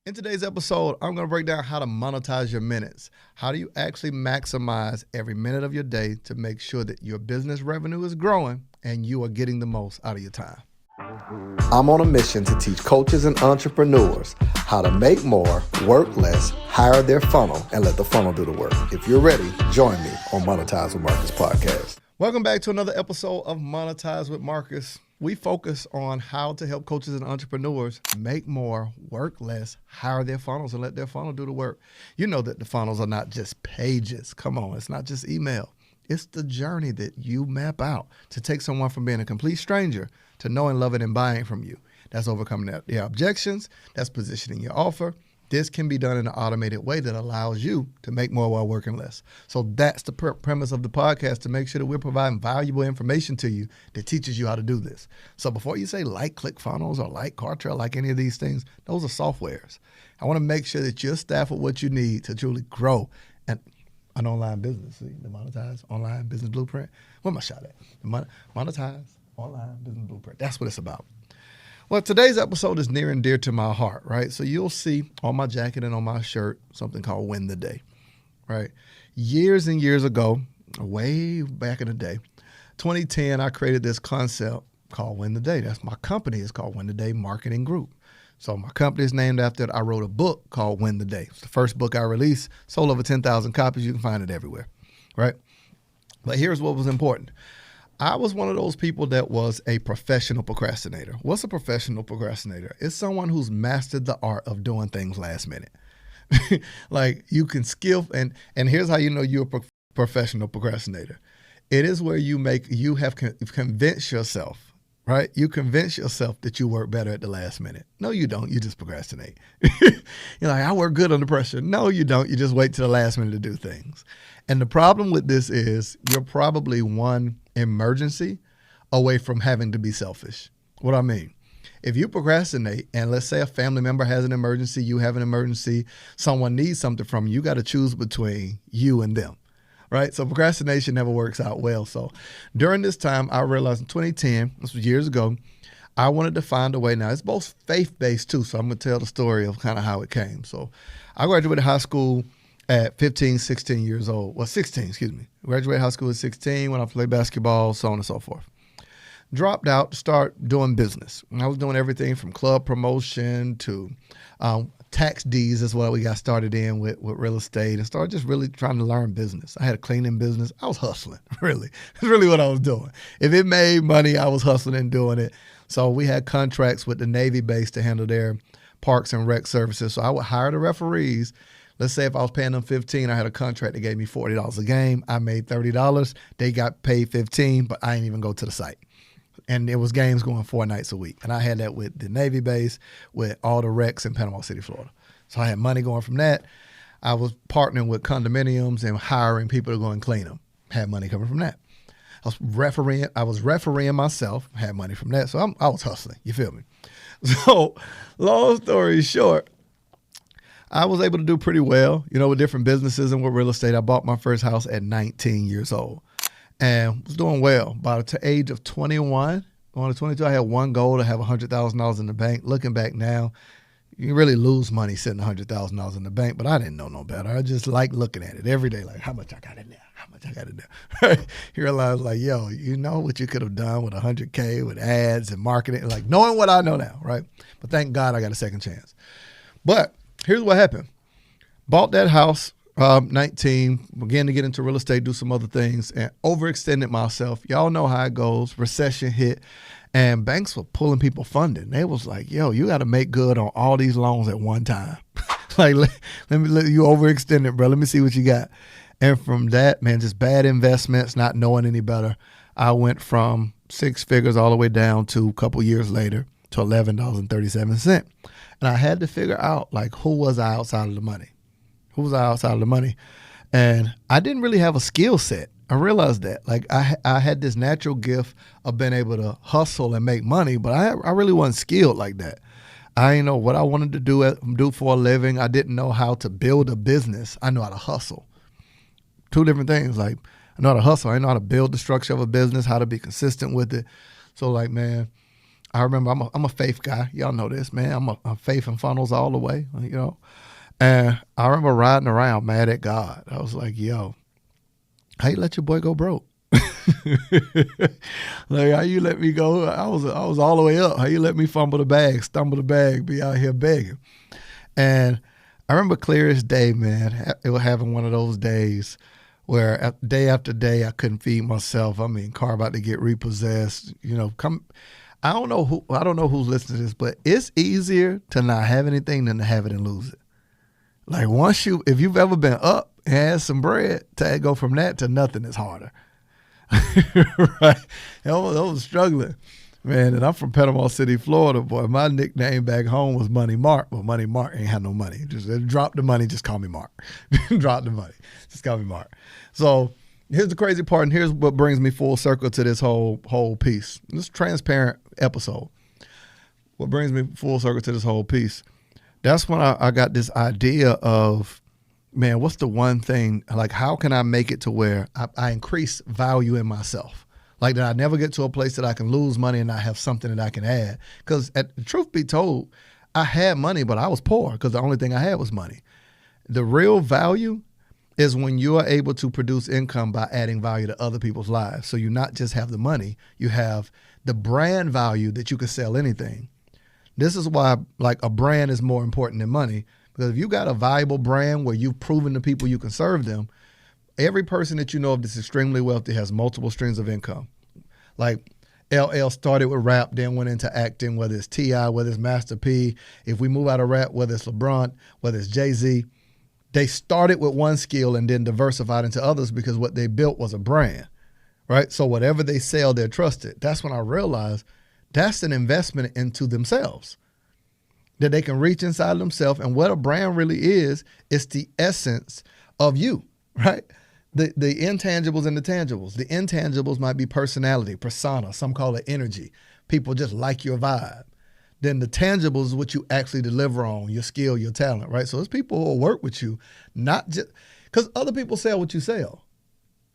In today's episode, I'm going to break down how to monetize your minutes. How do you actually maximize every minute of your day to make sure that your business revenue is growing and you are getting the most out of your time? I'm on a mission to teach coaches and entrepreneurs how to make more, work less, hire their funnel, and let the funnel do the work. If you're ready, join me on Monetize with Marcus podcast. Welcome back to another episode of Monetize with Marcus. We focus on how to help coaches and entrepreneurs make more, work less, hire their funnels, and let their funnel do the work. You know that the funnels are not just pages. Come on, it's not just email. It's the journey that you map out to take someone from being a complete stranger to knowing, loving, and buying from you. That's overcoming their objections. That's positioning your offer. This can be done in an automated way that allows you to make more while working less. So that's the premise of the podcast, to make sure that we're providing valuable information to you that teaches you how to do this. So before you say like ClickFunnels or like Cartrail, like any of these things, those are softwares. I want to make sure that you're staffed with what you need to truly grow an online business. See, the Monetize Online Business Blueprint. Where my shot at? The Monetize Online Business Blueprint. That's what it's about. Well, today's episode is near and dear to my heart, right? So you'll see on my jacket and on my shirt something called Win the Day, right? Years and years ago, way back in the day, 2010, I created this concept called Win the Day. That's my company. It's called Win the Day Marketing Group. So my company is named after it. I wrote a book called Win the Day. It's the first book I released, sold over 10,000 copies. You can find it everywhere, right? But here's what was important. I was one of those people that was a professional procrastinator. What's a professional procrastinator? It's someone who's mastered the art of doing things last minute. Like you can skill, and here's how you know you're a professional procrastinator. It is where you have convinced yourself, right? You convince yourself that you work better at the last minute. No, you don't. You just procrastinate. You're like, I work good under pressure. No, you don't. You just wait till the last minute to do things. And the problem with this is you're probably one emergency away from having to be selfish. What I mean, if you procrastinate and let's say a family member has an emergency, you have an emergency, someone needs something from you, you got to choose between you and them, right? So procrastination never works out well. So during this time, I realized in 2010, this was years ago, I wanted to find a way. Now it's both faith-based too. So I'm going to tell the story of kind of how it came. So I graduated high school at 15, 16 years old. Well, 16, excuse me. Graduated high school at 16, went off to play basketball, so on and so forth. Dropped out to start doing business. And I was doing everything from club promotion to tax deeds is what we got started in with real estate, and started just really trying to learn business. I had a cleaning business. I was hustling, really. That's really what I was doing. If it made money, I was hustling and doing it. So we had contracts with the Navy base to handle their parks and rec services. So I would hire the referees. Let's say if I was paying them $15, I had a contract that gave me $40 a game. I made $30. They got paid $15, but I didn't even go to the site. And it was games going 4 nights a week. And I had that with the Navy base, with all the recs in Panama City, Florida. So I had money going from that. I was partnering with condominiums and hiring people to go and clean them. Had money coming from that. I was refereeing myself, had money from that. So I was hustling. You feel me? So long story short, I was able to do pretty well, with different businesses and with real estate. I bought my first house at 19 years old and was doing well. By the age of 21, going to 22, I had one goal to have $100,000 in the bank. Looking back now, you really lose money sitting $100,000 in the bank, but I didn't know no better. I just like looking at it every day, like how much I got in there, how much I got in there. Right? You realize like, yo, you know what you could have done with $100K with ads and marketing, like knowing what I know now, right? But thank God I got a second chance. But here's what happened. Bought that house, 19, began to get into real estate, do some other things, and overextended myself. Y'all know how it goes. Recession hit, and banks were pulling people funding. They was like, yo, you got to make good on all these loans at one time. Like, let you overextend it, bro. Let me see what you got. And from that, man, just bad investments, not knowing any better. I went from 6 figures all the way down to a couple years later to $11.37. And I had to figure out, like, who was I outside of the money? Who was I outside of the money? And I didn't really have a skill set. I realized that. Like, I had this natural gift of being able to hustle and make money, but I really wasn't skilled like that. I didn't know what I wanted to do for a living. I didn't know how to build a business. I know how to hustle. 2 different things. Like, I know how to hustle. I know how to build the structure of a business, how to be consistent with it. So, like, man, I remember I'm a faith guy. Y'all know this, man. I'm a faith and funnels all the way, you know. And I remember riding around mad at God. I was like, yo, how you let your boy go broke? Like, how you let me go? I was all the way up. How you let me stumble the bag, be out here begging? And I remember clear as day, man, it was having one of those days where day after day I couldn't feed myself. I mean, car about to get repossessed. You know, I don't know who's listening to this, but it's easier to not have anything than to have it and lose it. Like if you've ever been up and had some bread, to go from that to nothing is harder. Right? I was struggling, man. And I'm from Panama City, Florida, boy. My nickname back home was Money Mark, but Money Mark ain't had no money. Just drop the money, just call me Mark. Drop the money, just call me Mark. So here's the crazy part, and here's what brings me full circle to this whole piece. This transparent episode. What brings me full circle to this whole piece? That's when I got this idea of, man, what's the one thing, like, how can I make it to where I increase value in myself? Like, that I never get to a place that I can lose money and I have something that I can add. Because truth be told, I had money, but I was poor because the only thing I had was money. The real value is when you are able to produce income by adding value to other people's lives. So you not just have the money, you have the brand value that you can sell anything. This is why, like, a brand is more important than money, because if you got a valuable brand where you've proven to people you can serve them, every person that you know of that's extremely wealthy has multiple streams of income. Like, LL started with rap, then went into acting, whether it's T.I., whether it's Master P. If we move out of rap, whether it's LeBron, whether it's Jay-Z, they started with one skill and then diversified into others because what they built was a brand, right? So whatever they sell, they're trusted. That's when I realized that's an investment into themselves, that they can reach inside themselves. And what a brand really is the essence of you, right? The intangibles and the tangibles. The intangibles might be personality, persona. Some call it energy. People just like your vibe. Then the tangibles is what you actually deliver on, your skill, your talent, right? So it's people who will work with you, not just because other people sell what you sell,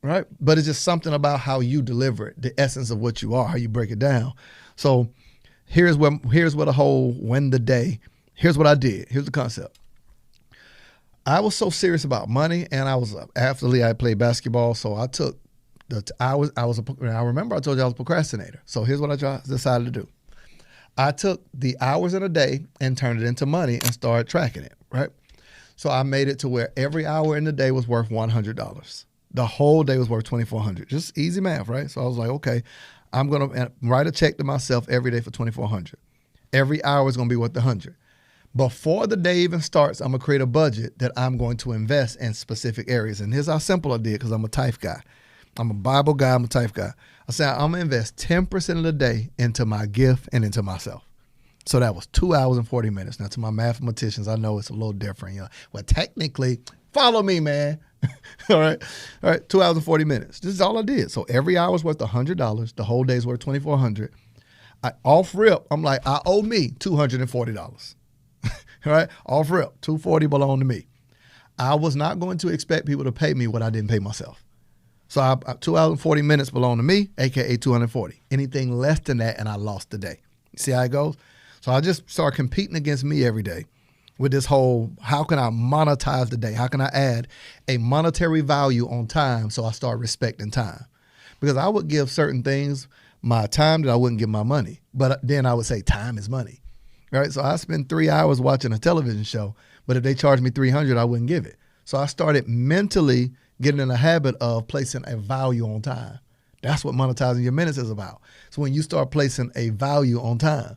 right? But it's just something about how you deliver it, the essence of what you are, how you break it down. So here's what a whole win the day. Here's what I did. Here's the concept. I was so serious about money, and I was an athlete. I played basketball, so I took I remember I told you I was a procrastinator. So here's what I decided to do. I took the hours in a day and turned it into money and started tracking it, right? So I made it to where every hour in the day was worth $100. The whole day was worth $2,400. Just easy math, right? So I was like, okay, I'm going to write a check to myself every day for $2,400. Every hour is going to be worth $100. Before the day even starts, I'm going to create a budget that I'm going to invest in specific areas. And here's how simple I did, because I'm a TIFE guy. I'm a Bible guy. I'm a TIFE guy. I said, I'm going to invest 10% of the day into my gift and into myself. So that was 2 hours and 40 minutes. Now, to my mathematicians, I know it's a little different. You know, well, technically, follow me, man. All right. 2 hours and 40 minutes. This is all I did. So every hour is worth $100. The whole day is worth $2,400. Off rip, I'm like, I owe me $240. All right. Off rip, $240 belong to me. I was not going to expect people to pay me what I didn't pay myself. So 2 hours and 40 minutes belong to me, AKA 240. Anything less than that, and I lost the day. See how it goes? So I just started competing against me every day with this whole, how can I monetize the day? How can I add a monetary value on time so I start respecting time? Because I would give certain things my time that I wouldn't give my money. But then I would say time is money, right? So I spend 3 hours watching a television show, but if they charged me $300, I wouldn't give it. So I started mentally getting in the habit of placing a value on time. That's what monetizing your minutes is about. So when you start placing a value on time,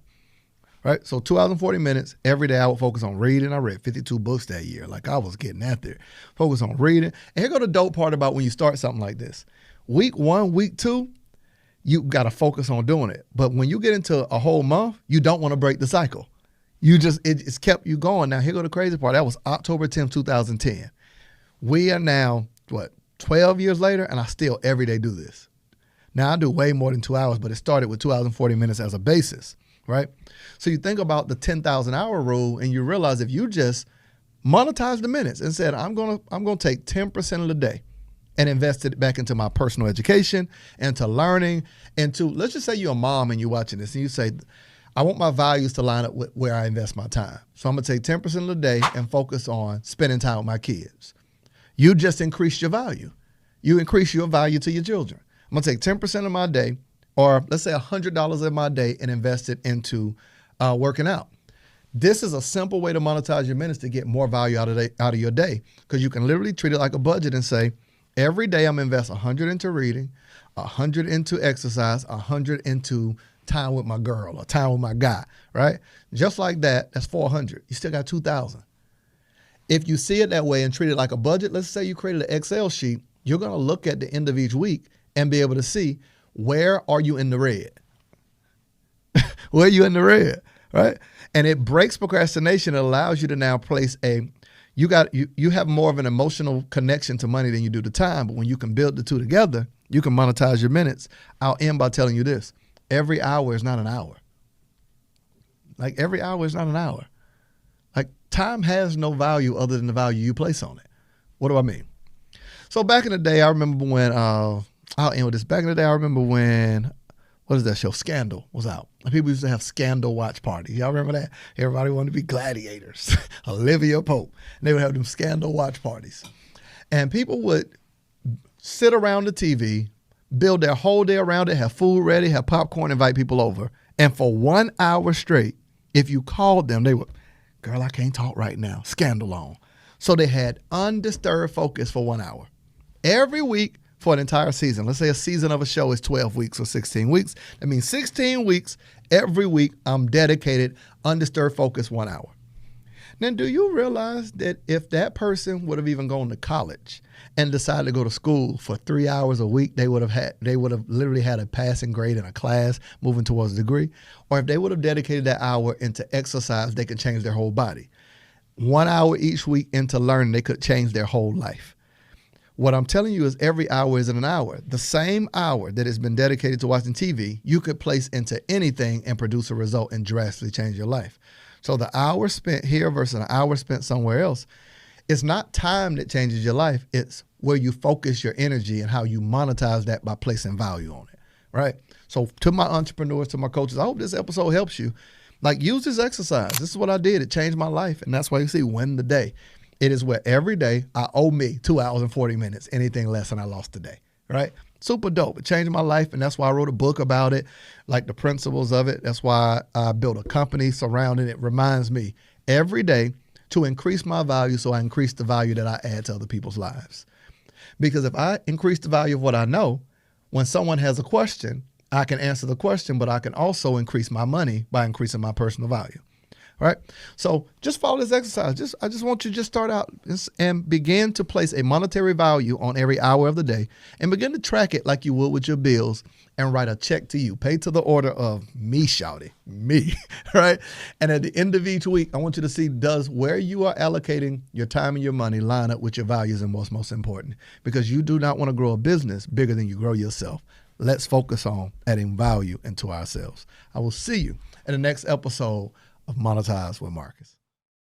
right? So 2 hours and 40 minutes, every day I would focus on reading. I read 52 books that year. Like, I was getting out there. Focus on reading. And here go the dope part about when you start something like this. Week 1, week 2, you got to focus on doing it. But when you get into a whole month, you don't want to break the cycle. It's kept you going. Now, here go the crazy part. That was October 10th, 2010. We are now, 12 years later, and I still every day do this. Now, I do way more than 2 hours, but it started with 2 hours and 40 minutes as a basis, right? So you think about the 10,000 hour rule, and you realize if you just monetize the minutes and said, I'm gonna take 10% of the day and invest it back into my personal education, into learning, into, let's just say you're a mom and you're watching this, and you say, I want my values to line up with where I invest my time. So I'm going to take 10% of the day and focus on spending time with my kids. You just increased your value. You increase your value to your children. I'm going to take 10% of my day, or let's say $100 of my day, and invest it into working out. This is a simple way to monetize your minutes to get more value out of your day, because you can literally treat it like a budget and say, every day I'm going to invest 100 into reading, 100 into exercise, 100 into time with my girl or time with my guy, right? Just like that, that's 400. You still got 2,000. If you see it that way and treat it like a budget, let's say you created an Excel sheet, you're going to look at the end of each week and be able to see, where are you in the red? Where are you in the red, right? And it breaks procrastination. It allows you to now place you have more of an emotional connection to money than you do to time. But when you can build the two together, you can monetize your minutes. I'll end by telling you this. Every hour is not an hour. Like, every hour is not an hour. Like, time has no value other than the value you place on it. What do I mean? So back in the day, I remember when, I'll end with this. Back in the day, I remember when, what is that show? Scandal was out. And people used to have Scandal watch parties. Y'all remember that? Everybody wanted to be gladiators. Olivia Pope. And they would have them Scandal watch parties. And people would sit around the TV, build their whole day around it, have food ready, have popcorn, invite people over. And for 1 hour straight, if you called them, they would, girl, I can't talk right now. Scandal on. So they had undisturbed focus for 1 hour. Every week for an entire season. Let's say a season of a show is 12 weeks or 16 weeks. That means 16 weeks, every week, I'm dedicated, undisturbed focus, 1 hour. Now, do you realize that if that person would have even gone to college and decided to go to school for 3 hours a week, they would have literally had a passing grade in a class moving towards a degree? Or if they would have dedicated that hour into exercise, they could change their whole body. 1 hour each week into learning, they could change their whole life. What I'm telling you is every hour isn't an hour. The same hour that has been dedicated to watching TV, you could place into anything and produce a result and drastically change your life. So the hour spent here versus an hour spent somewhere else, it's not time that changes your life. It's where you focus your energy and how you monetize that by placing value on it, right? So to my entrepreneurs, to my coaches, I hope this episode helps you. Like, use this exercise. This is what I did. It changed my life. And that's why you see Win the Day. It is where every day I owe me 2 hours and 40 minutes, anything less than I lost today, right? Super dope. It changed my life, and that's why I wrote a book about it, like the principles of it. That's why I built a company surrounding it. Reminds me every day to increase my value so I increase the value that I add to other people's lives. Because if I increase the value of what I know, when someone has a question, I can answer the question, but I can also increase my money by increasing my personal value. All right. So just follow this exercise. I just want you to just start out and begin to place a monetary value on every hour of the day and begin to track it like you would with your bills and write a check to you. Pay to the order of me, shouty, me. Right. And at the end of each week, I want you to see, does where you are allocating your time and your money line up with your values and what's most important? Because you do not want to grow a business bigger than you grow yourself. Let's focus on adding value into ourselves. I will see you in the next episode of Monetize with Marcus.